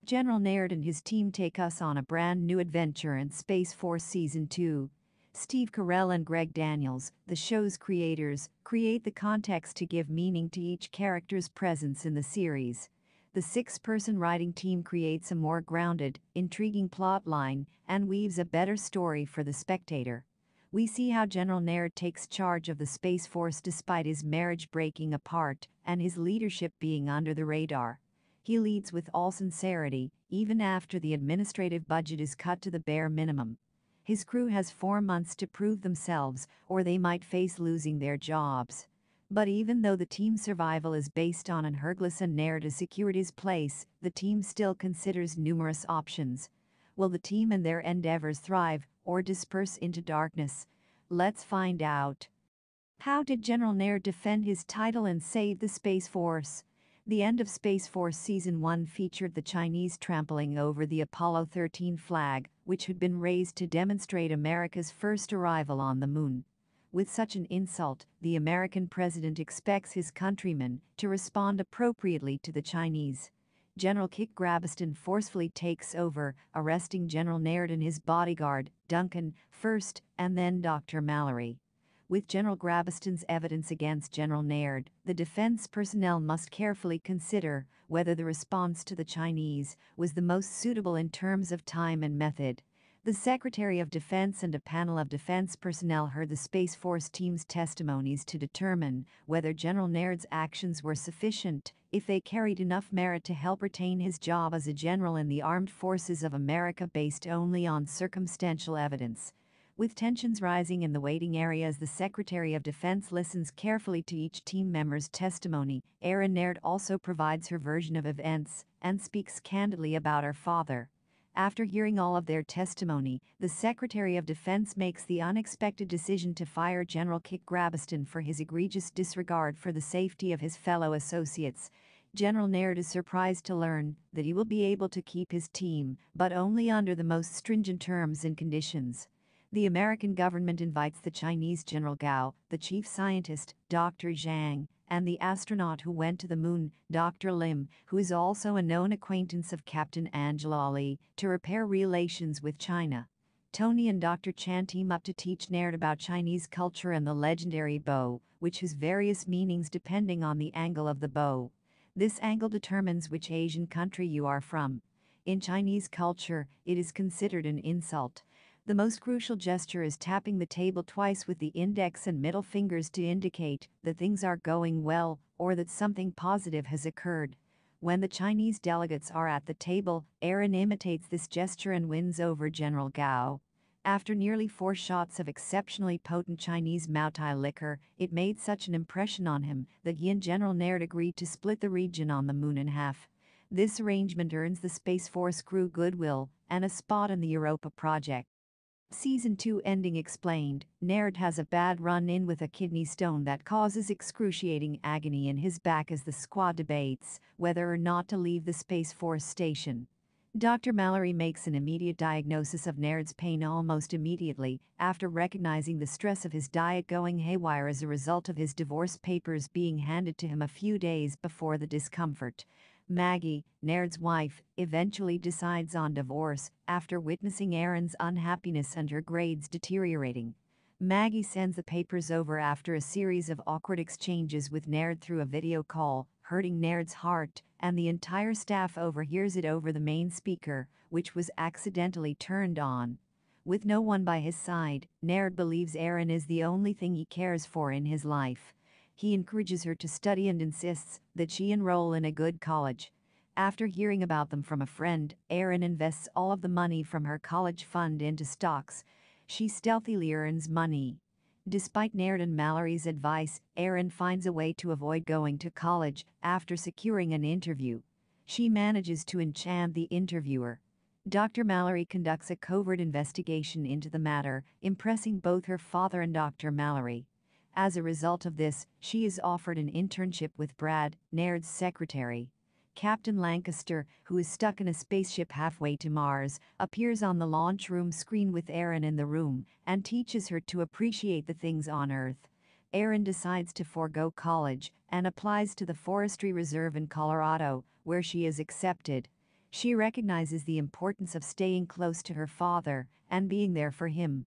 General Naird and his team take us on a brand new adventure in Space Force Season 2. Steve Carell and Greg Daniels, the show's creators, create the context to give meaning to each character's presence in the series. The six-person writing team creates a more grounded, intriguing plotline and weaves a better story for the spectator. We see how General Naird takes charge of the Space Force despite his marriage breaking apart and his leadership being under the radar. He leads with all sincerity, even after the administrative budget is cut to the bare minimum. His crew has 4 months to prove themselves, or they might face losing their jobs. But even though the team's survival is based on an Hergles and Naird has secured his place, the team still considers numerous options. Will the team and their endeavors thrive, or disperse into darkness? Let's find out. How did General Naird defend his title and save the Space Force? The end of Space Force Season 1 featured the Chinese trampling over the Apollo 13 flag, which had been raised to demonstrate America's first arrival on the moon. With such an insult, the American president expects his countrymen to respond appropriately to the Chinese. General Kit Grabiston forcefully takes over, arresting General Naird and his bodyguard, Duncan, first, and then Dr. Mallory. With General Grabiston's evidence against General Naird, the defense personnel must carefully consider whether the response to the Chinese was the most suitable in terms of time and method. The Secretary of Defense and a panel of defense personnel heard the Space Force team's testimonies to determine whether General Naird's actions were sufficient, if they carried enough merit to help retain his job as a general in the Armed Forces of America based only on circumstantial evidence. With tensions rising in the waiting area as the Secretary of Defense listens carefully to each team member's testimony, Erin Naird also provides her version of events and speaks candidly about her father. After hearing all of their testimony, the Secretary of Defense makes the unexpected decision to fire General Kit Grabiston for his egregious disregard for the safety of his fellow associates. General Naird is surprised to learn that he will be able to keep his team, but only under the most stringent terms and conditions. The American government invites the Chinese General Gao, the chief scientist, Dr. Zhang, and the astronaut who went to the moon, Dr. Lim, who is also a known acquaintance of Captain Angela Ali, to repair relations with China. Tony and Dr. Chan team up to teach Naird about Chinese culture and the legendary bow, which has various meanings depending on the angle of the bow. This angle determines which Asian country you are from. In Chinese culture, it is considered an insult. The most crucial gesture is tapping the table twice with the index and middle fingers to indicate that things are going well or that something positive has occurred. When the Chinese delegates are at the table, Erin imitates this gesture and wins over General Gao. After nearly 4 shots of exceptionally potent Chinese Maotai liquor, it made such an impression on him that he and General Naird agreed to split the region on the moon in half. This arrangement earns the Space Force crew goodwill and a spot in the Europa project. Season 2 ending explained. Naird has a bad run-in with a kidney stone that causes excruciating agony in his back as the squad debates whether or not to leave the Space Force station. Dr. Mallory makes an immediate diagnosis of Naird's pain almost immediately, after recognizing the stress of his diet going haywire as a result of his divorce papers being handed to him a few days before the discomfort. Maggie, Naird's wife, eventually decides on divorce after witnessing Erin's unhappiness and her grades deteriorating. Maggie sends the papers over after a series of awkward exchanges with Naird through a video call, hurting Naird's heart, and the entire staff overhears it over the main speaker, which was accidentally turned on. With no one by his side, Naird believes Erin is the only thing he cares for in his life. He encourages her to study and insists that she enroll in a good college. After hearing about them from a friend, Erin invests all of the money from her college fund into stocks. She stealthily earns money. Despite Naird and Mallory's advice, Erin finds a way to avoid going to college after securing an interview. She manages to enchant the interviewer. Dr. Mallory conducts a covert investigation into the matter, impressing both her father and Dr. Mallory. As a result of this, she is offered an internship with Brad, Naird's secretary. Captain Lancaster, who is stuck in a spaceship halfway to Mars, appears on the launch room screen with Erin in the room and teaches her to appreciate the things on Earth. Erin decides to forego college and applies to the Forestry Reserve in Colorado, where she is accepted. She recognizes the importance of staying close to her father and being there for him.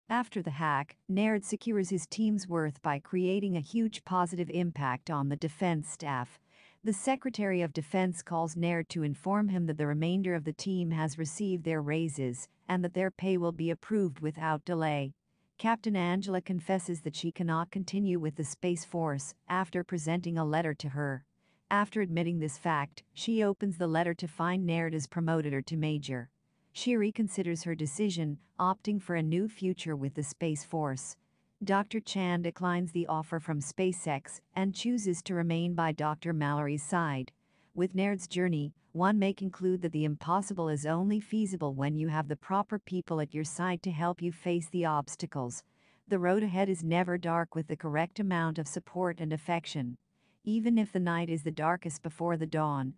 After the hack, Naird secures his team's worth by creating a huge positive impact on the defense staff. The Secretary of Defense calls Naird to inform him that the remainder of the team has received their raises and that their pay will be approved without delay. Captain Angela confesses that she cannot continue with the Space Force after presenting a letter to her. After admitting this fact, she opens the letter to find Naird is promoted her to major. She reconsiders her decision, opting for a new future with the Space Force. Dr. Chan declines the offer from SpaceX and chooses to remain by Dr. Mallory's side. With Naird's journey, one may conclude that the impossible is only feasible when you have the proper people at your side to help you face the obstacles. The road ahead is never dark with the correct amount of support and affection. Even if the night is the darkest before the dawn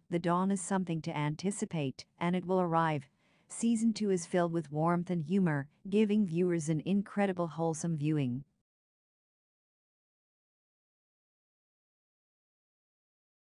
is something to anticipate, and it will arrive. Season 2 is filled with warmth and humor, giving viewers an incredible wholesome viewing.